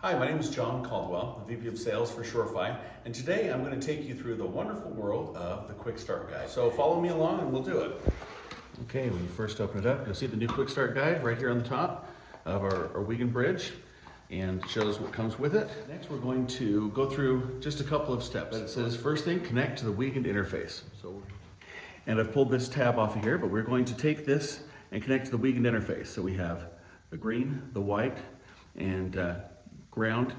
Hi, my name is John Caldwell, the VP of Sales for Surefy, and today I'm going to take you through the wonderful world of the Quick Start Guide. So follow me along and we'll do it. Okay, when you first open it up, you'll see the new Quick Start Guide right here on the top of our Wiegand bridge, and it shows what comes with it. Next, we're going to go through just a couple of steps. It says, first thing, connect to the Wiegand interface. And I've pulled this tab off of here, but we're going to take this and connect to the Wiegand interface. So we have the green, the white, and ground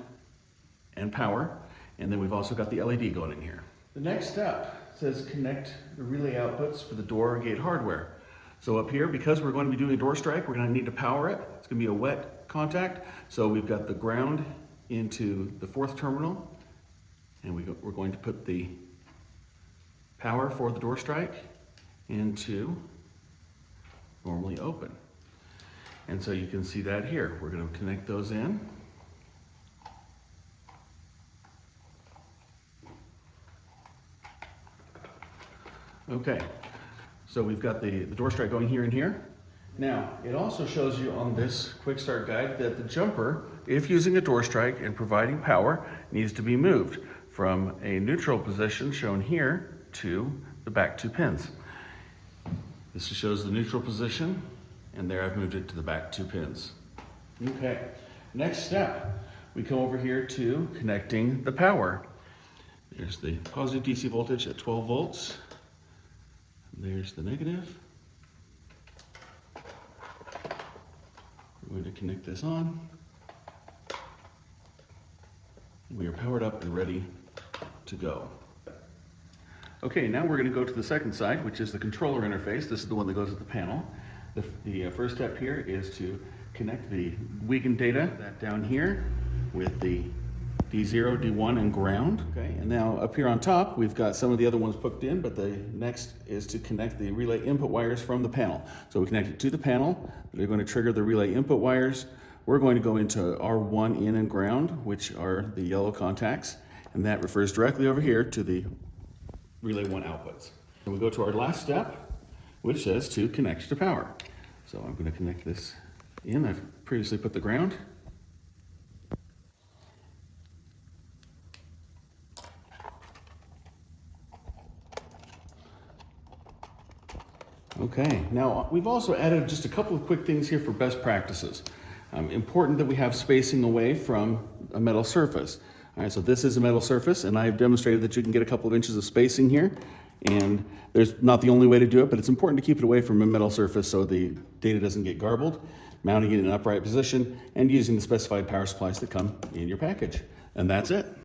and power, and then we've also got the LED going in here. The next step says connect the relay outputs for the door gate hardware. So up here, because we're going to be doing a door strike, we're going to need to power it. It's going to be a wet contact, so we've got the ground into the fourth terminal, and we're going to put the power for the door strike into normally open. And so you can see that here. We're going to connect those in. Okay, so we've got the door strike going here and here. Now, it also shows you on this Quick Start Guide that the jumper, if using a door strike and providing power, needs to be moved from a neutral position shown here to the back two pins. This shows the neutral position, and there I've moved it to the back two pins. Okay, next step, we come over here to connecting the power. There's the positive DC voltage at 12 volts. There's the negative. We're going to connect this on. We are powered up and ready to go. Okay, now we're going to go to the second side, which is the controller interface. This is the one that goes with the panel. The first step here is to connect the Wiegand data, that down here, with the D0, D1, and ground. Okay, and now up here on top, we've got some of the other ones hooked in, but the next is to connect the relay input wires from the panel. So we connect it to the panel. They're going to trigger the relay input wires. We're going to go into R1 in and ground, which are the yellow contacts, and that refers directly over here to the relay 1 outputs. And we go to our last step, which says to connect to power. So I'm going to connect this in. I've previously put the ground. Okay, now we've also added just a couple of quick things here for best practices. Important that we have spacing away from a metal surface. All right, so this is a metal surface, and I've demonstrated that you can get a couple of inches of spacing here, and there's not the only way to do it, but it's important to keep it away from a metal surface so the data doesn't get garbled, mounting it in an upright position, and using the specified power supplies that come in your package. And that's it.